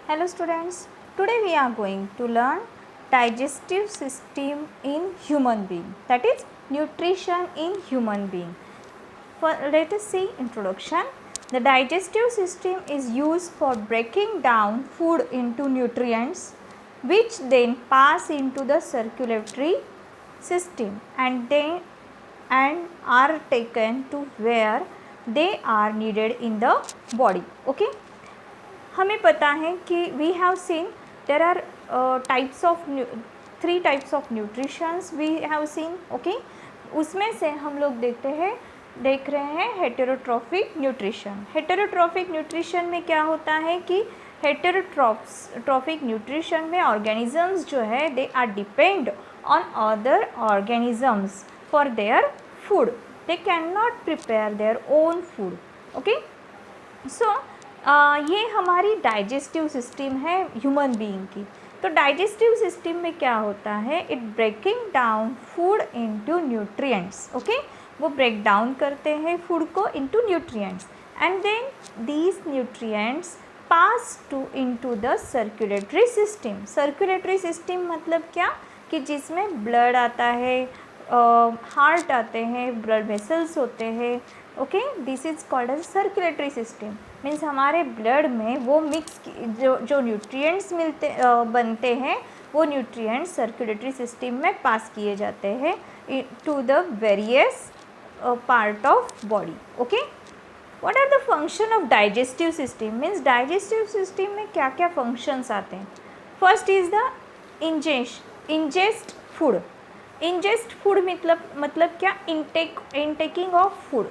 Hello students, today we are going to learn digestive system in human being, that is nutrition in human being. Let us see introduction. The digestive system is used for breaking down food into nutrients which then pass into the circulatory system and are taken to where they are needed in the body. Okay. हमें पता है कि we have seen there are types of 3 types of nutritions we have seen. Okay, उसमें से हम लोग देख रहे हैं हेटेरोट्रॉफिक न्यूट्रिशन. हेटेरोट्रॉफिक न्यूट्रिशन में क्या होता है कि हेटेरोट्रॉफिक न्यूट्रिशन में ऑर्गेनिजम्स जो है they are depend on other organisms for their food. They can not prepare their own food. Okay, so ये हमारी डाइजेस्टिव सिस्टम है ह्यूमन बीइंग की. तो डाइजेस्टिव सिस्टम में क्या होता है, it breaking down food into nutrients. Okay, वो ब्रेक डाउन करते हैं फूड को into nutrients and then these nutrients pass to into the circulatory system. Circulatory system मतलब क्या कि जिसमें ब्लड आता है, हार्ट आते हैं, ब्लड वेसल्स होते हैं. Okay, this is called as circulatory system. Means हमारे ब्लड में वो मिक्स जो न्यूट्रिएंट्स बनते हैं वो न्यूट्रिएंट्स सर्कुलेटरी सिस्टम में पास किए जाते हैं to the various part of body. Okay, what are the function of digestive system? Means digestive system में क्या क्या फंक्शंस आते हैं. First is the ingest food. Ingest food मतलब क्या, इनटेकिंग ऑफ फूड.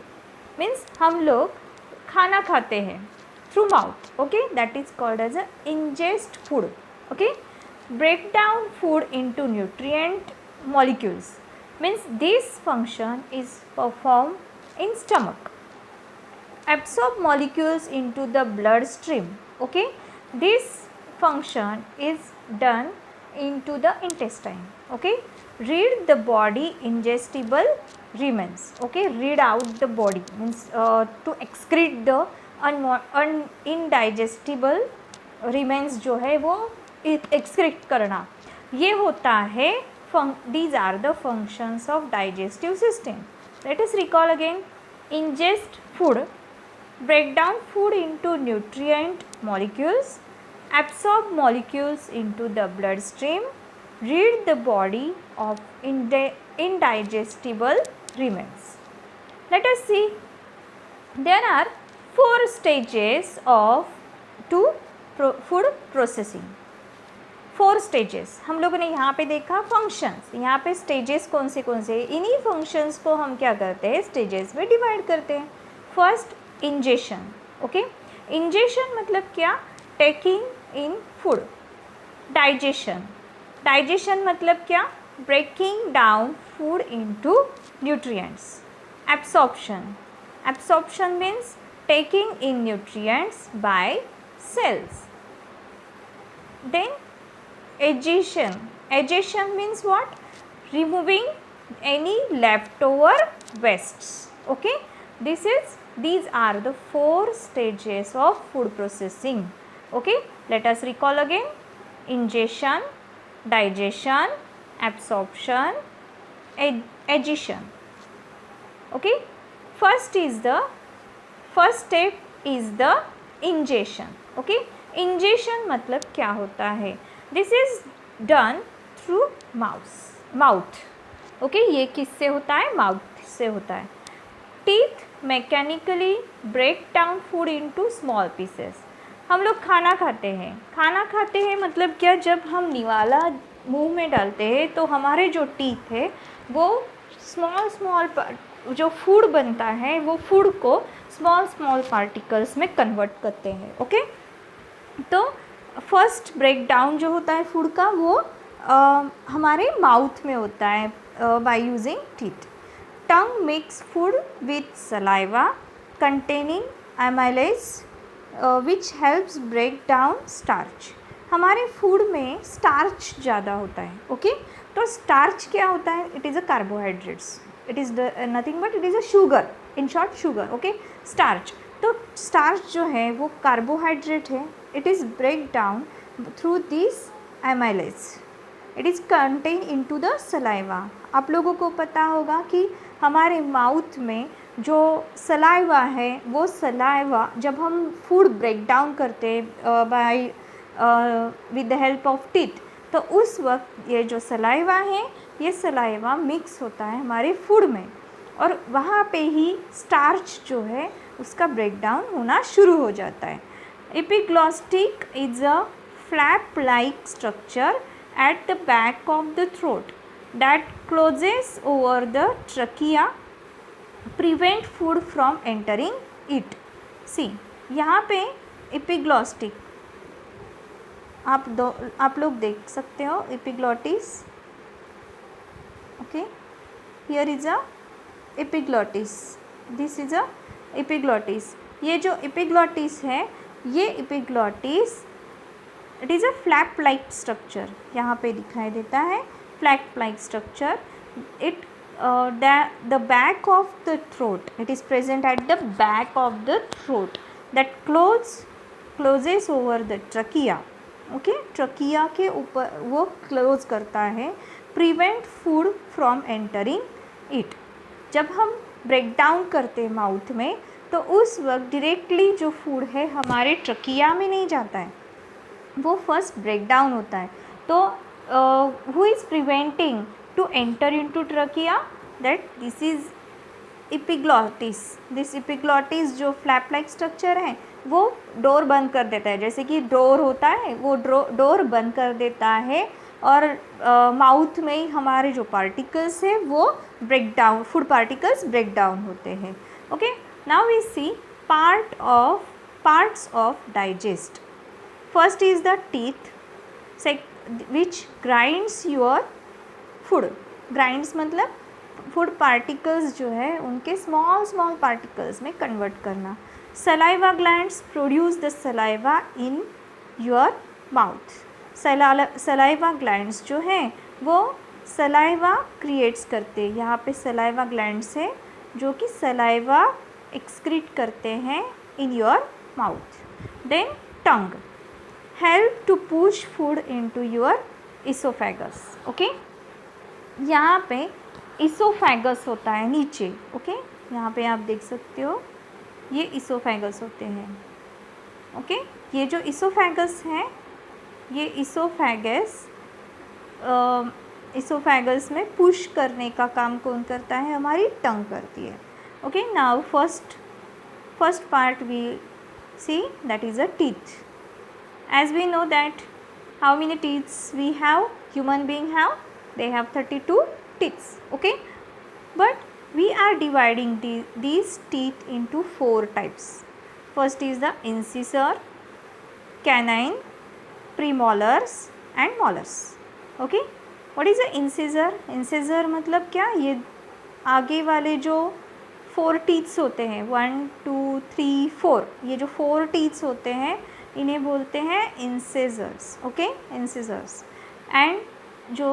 मीन्स हम लोग खाना खाते हैं through mouth. Okay, that is called as a ingest food. Okay, break down food into nutrient molecules. Means this function is perform in stomach. absorb molecules into the blood stream. Okay, this function is done into the intestine. Okay, read the body ingestible remains. Okay, read out the body means to excrete the indigestible remains जो है वो excrete करना, ये होता है. These are the functions of digestive system. Let us recall again. Ingest food, break down food into nutrient molecules, absorb molecules into the bloodstream, read the body of indigestible remains. Let us see. There are 4 stages to food processing. 4 stages हम लोगों ने यहाँ पे देखा. Functions, यहाँ पे stages कौन से इन्हीं फंक्शंस को हम क्या करते हैं, स्टेजेस में डिवाइड करते हैं. First, ingestion. ओके, इंजेशन मतलब क्या, टेकिंग इन फूड. डाइजेशन मतलब क्या, breaking down food into nutrients. Absorption means taking in nutrients by cells. Then egestion means what, removing any leftover wastes. Okay, these are the 4 stages of food processing. Okay, let us recall again. Ingestion, digestion, absorption, egestion. Okay, first step is the ingestion. Okay, ingestion मतलब क्या होता है, this is done through mouth. Okay, ये किससे होता है, mouth से होता है. Teeth mechanically break down food into small pieces. हम लोग खाना खाते हैं मतलब क्या, जब हम निवाला मुंह में डालते हैं तो हमारे जो टीथ है वो स्मॉल जो फूड बनता है वो फूड को स्मॉल पार्टिकल्स में कन्वर्ट करते हैं. ओके, तो फर्स्ट ब्रेक डाउन जो होता है फूड का वो हमारे माउथ में होता है by using teeth. Tongue mix food with saliva containing amylase which helps break down starch. हमारे फूड में स्टार्च ज़्यादा होता है. ओके, तो स्टार्च क्या होता है, it is a carbohydrates. It is nothing but it is a sugar, in short sugar. Okay, starch. तो स्टार्च जो है वो कार्बोहाइड्रेट है it is break down through these amylase. It is contained into the saliva. आप लोगों को पता होगा कि हमारे माउथ में जो सलाइवा है वो सलाइवा जब हम फूड ब्रेक डाउन करते by with the help of teeth, तो उस वक्त ये जो सलाइवा है ये सलाइवा मिक्स होता है हमारे फूड में और वहाँ पे ही स्टार्च जो है उसका ब्रेक डाउन होना शुरू हो जाता है. Epiglottic is a flap like structure at the back of the throat that closes over the trachea, prevent food from entering it. See, यहाँ पे epiglottis आप लोग देख सकते हो epiglottis. Okay, here is a epiglottis. This is a epiglottis. ये जो epiglottis है ये epiglottis it is a flap like structure, यहाँ पे दिखाई देता है flap like structure. It the back of the throat, it is present at the back of the throat that closes over the trachea. Okay, trachea के ऊपर वो close करता है, prevent food from entering it. जब हम break down करते हैं mouth में तो उस वक्त डायरेक्टली जो फूड है हमारे ट्रकिया में नहीं जाता है, वो फर्स्ट ब्रेक डाउन होता है. तो who is preventing to enter into trachea, that this is epiglottis. This epiglottis जो फ्लैप लाइक स्ट्रक्चर है वो डोर बंद कर देता है, जैसे कि डोर होता है वो डोर बंद कर देता है और माउथ में ही हमारे जो पार्टिकल्स है वो break down, food particles break down होते हैं. Okay, now we see parts of digest. First is the teeth, which grinds your food. Grinds मतलब फूड पार्टिकल्स जो है उनके स्मॉल पार्टिकल्स में कन्वर्ट करना. Saliva glands produce the saliva in your mouth. Saliva glands जो हैं वो saliva creates करते हैं. यहाँ पे सलाइवा ग्लैंड्स है जो कि सलाइवा एक्सक्रीट करते हैं in your mouth. Then tongue help to push food into your esophagus. Okay, यहाँ पे esophagus होता है नीचे. ओके, यहाँ पे आप देख सकते हो ये esophagus होते हैं. ओके, ये जो esophagus है ये esophagus में पुश करने का काम कौन करता है, हमारी टंग करती है. Okay, now first part we see that is a teeth. As we know that how many teeth we have, human being have, they have 32 teeth. Okay, but we are dividing these teeth into 4 types. First is the incisor, canine, premolars and molars. Okay, what is the incisor? Incisor मतलब क्या, ये आगे वाले जो 4 teeth होते हैं, 1 2 3 4, ये जो 4 teeth होते हैं इन्हें बोलते हैं इंसिजर्स. Okay, incisors. एंड जो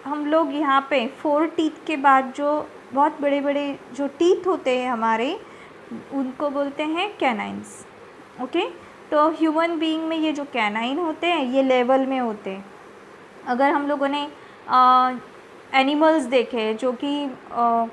हम लोग यहाँ पे 4 टीथ के बाद जो बहुत बड़े बड़े जो टीथ होते हैं हमारे उनको बोलते हैं कैनाइन्स. ओके, तो ह्यूमन बीइंग में ये जो कैनाइन होते हैं ये लेवल में होते हैं. अगर हम लोगों ने एनिमल्स देखे जो कि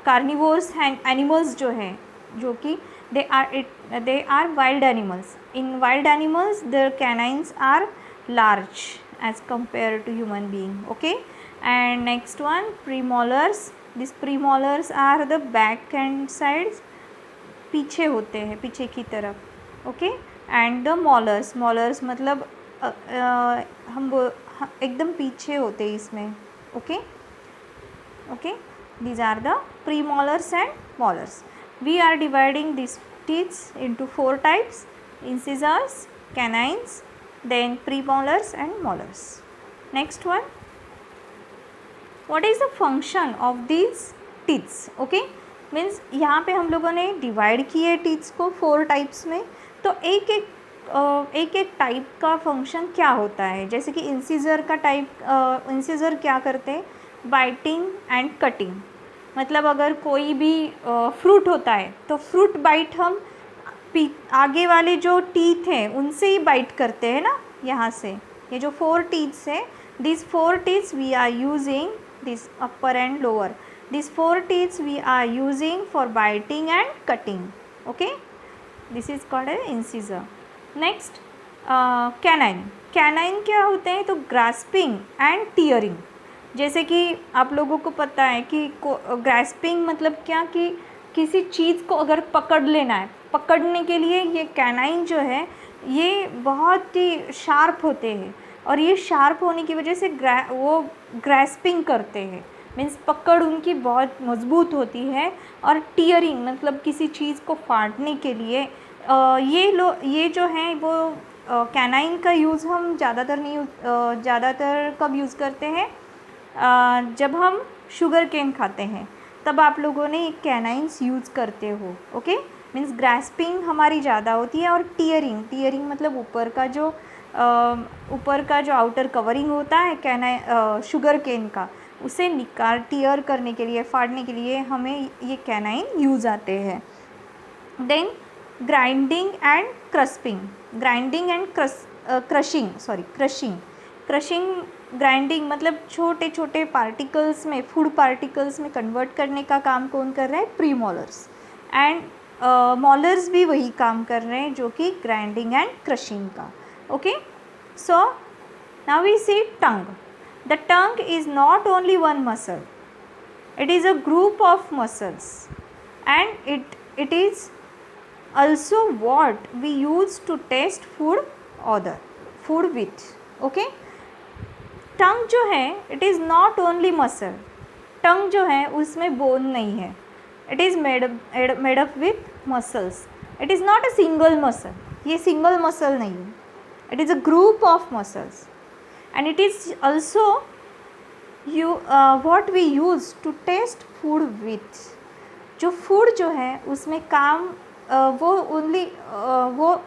कार्निवोर्स एनिमल्स जो हैं जो कि they are wild animals. In wild animals their canines are large as compared to human being. Okay, and next one premolars. These premolars are the back end sides, पीछे होते हैं, पीछे की तरफ. Okay, and the molars मतलब हम एकदम पीछे होते हैं इसमें. Okay, these are the premolars and molars. We are dividing these teeth into 4 types: incisors, canines, then premolars and molars. Next one, what is the function of these teeth? Okay, means यहाँ पे हम लोगों ने divide किए teeths को 4 types में. तो एक टाइप का फंक्शन क्या होता है, जैसे कि इंसिजर का टाइप, इंसिजर क्या करते हैं, बाइटिंग एंड कटिंग. मतलब अगर कोई भी फ्रूट होता है तो फ्रूट बाइट हम आगे वाले जो टीथ हैं उनसे ही बाइट करते हैं ना, यहाँ से ये जो 4 टीथ्स है, this 4 teeths we are using, this upper and lower, this 4 teeths we are using for biting and cutting. Okay, this is called as incisor. Next canine. Canine क्या होते हैं? तो ग्रास्पिंग एंड टीयरिंग. जैसे कि आप लोगों को पता है कि ग्रास्पिंग मतलब क्या, कि किसी चीज़ को अगर पकड़ लेना है, पकड़ने के लिए ये कैनाइन जो है ये बहुत ही शार्प होते हैं, और ये शार्प होने की वजह से वो ग्रास्पिंग करते हैं, मीन्स पकड़ उनकी बहुत मजबूत होती है. और टीयरिंग मतलब किसी चीज़ को फाड़ने के लिए ये जो हैं वो कैनाइन का यूज़ हम ज़्यादातर कब यूज़ करते हैं? जब हम शुगर केन खाते हैं तब आप लोगों ने कैनाइन्स यूज़ करते हो. ओके, मीन्स ग्रास्पिंग हमारी ज़्यादा होती है, और टीयरिंग मतलब ऊपर का जो आउटर कवरिंग होता है शुगर केन का, उसे टीयर करने के लिए, फाड़ने के लिए हमें ये कैनाइन यूज़ आते हैं. Then grinding and crushing. Grinding मतलब छोटे छोटे पार्टिकल्स में, फूड पार्टिकल्स में कन्वर्ट करने का काम कौन कर रहा है? प्रीमोलर्स. एंड मोलर्स भी वही काम कर रहे हैं, जो कि ग्राइंडिंग एंड क्रशिंग का. Okay, so now we see tongue. The tongue is not only one muscle, it is a group of muscles, and it is also what we use to taste food with. Okay, tongue जो है it is not only muscle. Tongue जो है उसमें bone नहीं है, it is made up with muscles. It is not a single muscle, ये single muscle नहीं है, it is a group of muscles. And it is also what we use to taste food with. जो food जो है उसमें काम वो only वो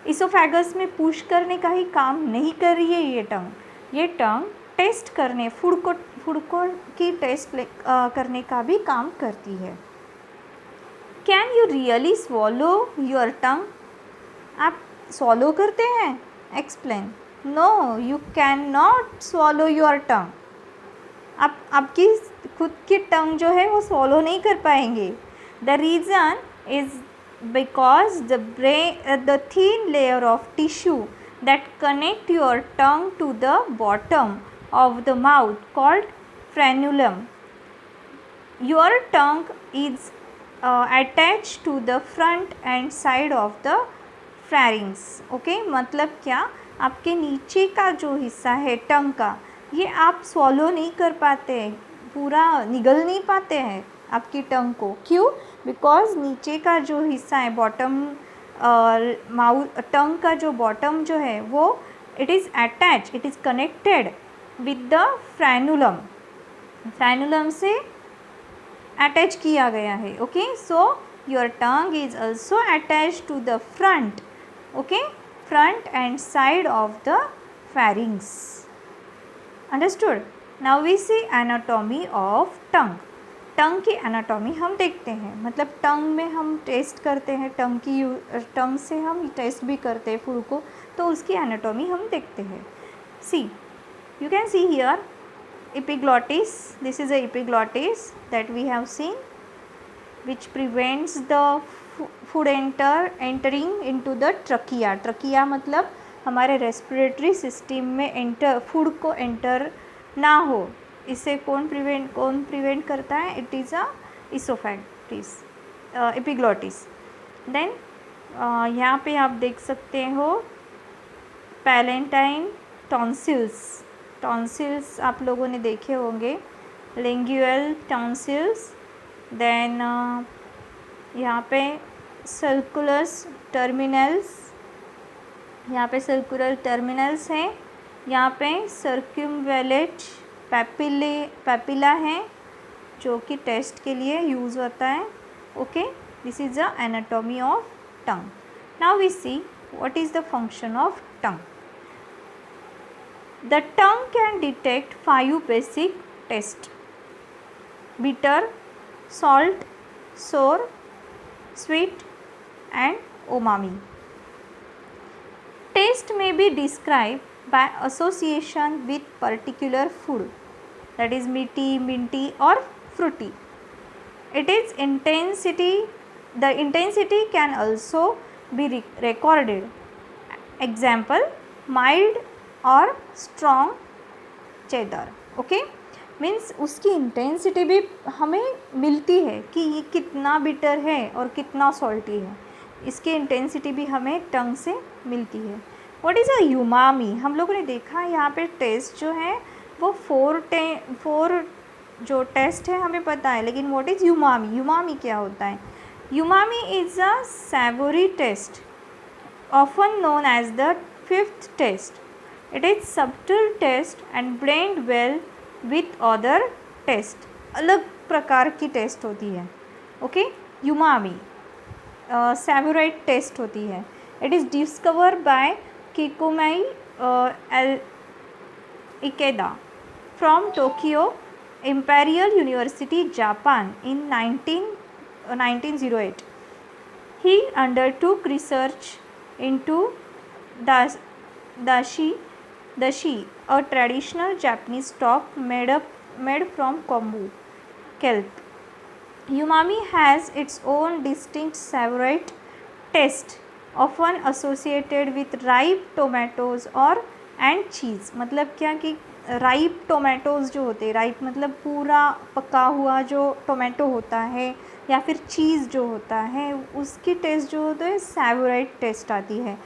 इसोफेगस में पुश करने का ही काम नहीं कर रही है ये टंग टेस्ट करने, फूड को की टेस्ट करने का भी काम करती है. Can you really swallow your tongue? आप स्वॉलो करते हैं? Explain. No, you can not swallow your tongue. आप आपकी खुद की टंग जो है वो स्वॉलो नहीं कर पाएंगे. The reason is because the thin layer of tissue that connect your tongue to the bottom of the mouth called frenulum. Your tongue is attach to the front and side of the pharynx. Okay, मतलब क्या, आपके नीचे का जो हिस्सा है टंग का, ये आप स्वॉलो नहीं कर पाते, पूरा निगल नहीं पाते हैं आपकी टंग को. क्यों? बिकॉज नीचे का जो हिस्सा है बॉटम, टंग का जो बॉटम जो है वो it is attach, it is connected with the frenulum. Frenulum से अटैच किया गया है. Okay, so your tongue is also attach to the front. Okay, front and side of the pharynx. Understood. Now we see anatomy of tongue. Tongue की anatomy हम देखते हैं, मतलब टंग में हम टेस्ट करते हैं, टंग से हम टेस्ट भी करते हैं फूड को, तो उसकी एनाटॉमी हम देखते हैं. See, you can see here epiglottis. This is a epiglottis that we have seen, which prevents the food entering into the trachea. trachea मतलब हमारे रेस्पिरेटरी सिस्टम में फूड को एंटर ना हो, इससे कौन प्रिवेंट करता है? It is a esophagus, epiglottis. देन यहाँ पे आप देख सकते हो पैलेंटाइन टॉन्सिल्स आप लोगों ने देखे होंगे, लिंगुअल टॉन्सिल्स. देन यहाँ पे सर्कुलस टर्मिनल्स, यहाँ पे सर्कुलर टर्मिनल्स हैं. यहाँ पे सर्क्यूमवेलेट पैपिला है जो कि टेस्ट के लिए यूज़ होता है. Okay, this is the anatomy of tongue. Now we see what is the function of tongue. The tongue can detect 5 basic taste: bitter, salt, sour, sweet and umami. Taste may be described by association with particular food, that is meaty, minty or fruity. It is the intensity can also be recorded. Example, mild or strong cheddar. Okay, means उसकी intensity भी हमें मिलती है कि ये कितना bitter है और कितना सॉल्टी है, इसकी इंटेंसिटी भी हमें टंग से मिलती है. What is a umami? हम लोगों ने देखा यहाँ पे टेस्ट जो है वो फोर जो टेस्ट है हमें पता है, लेकिन व्हाट इज़ यूमामी? यूमामी क्या होता है? Umami is a savoury taste often known as the fifth taste. It is subtle taste and blend well with other taste. अलग प्रकार की टेस्ट होती है. ओके, यूमामी सैवोराइट टेस्ट होती है. It is discover by Kikunae Ikeda from Tokyo Imperial University Japan in 1908. He undertook research into dashi, a traditional Japanese stock made from kombu kelp. Umami has its own distinct savory taste, often associated with ripe tomatoes or and cheese. मतलब क्या कि ripe tomatoes जो होते हैं, ripe मतलब पूरा पका हुआ जो टोमेटो होता है या फिर चीज़ जो होता है, उसकी टेस्ट जो होता है सैवोराइट टेस्ट आती है.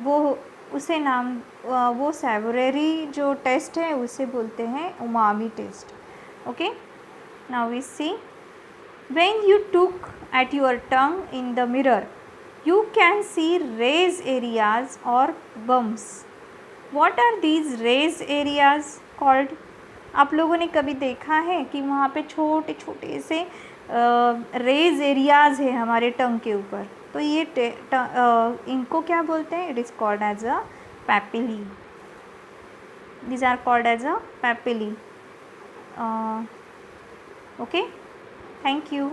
वो उसे वो सैवोरेरी जो टेस्ट है उसे बोलते हैं umami taste. Okay, now we see. When you took at your tongue in the mirror you can see raised areas or bumps. What are these raised areas called? आप लोगों ने कभी देखा है कि वहाँ पे छोटे छोटे से रेज एरियाज़ है हमारे टंग के ऊपर, तो ये इनको क्या बोलते हैं? It is called as a papillae. These are called as a papillae. Okay, thank you.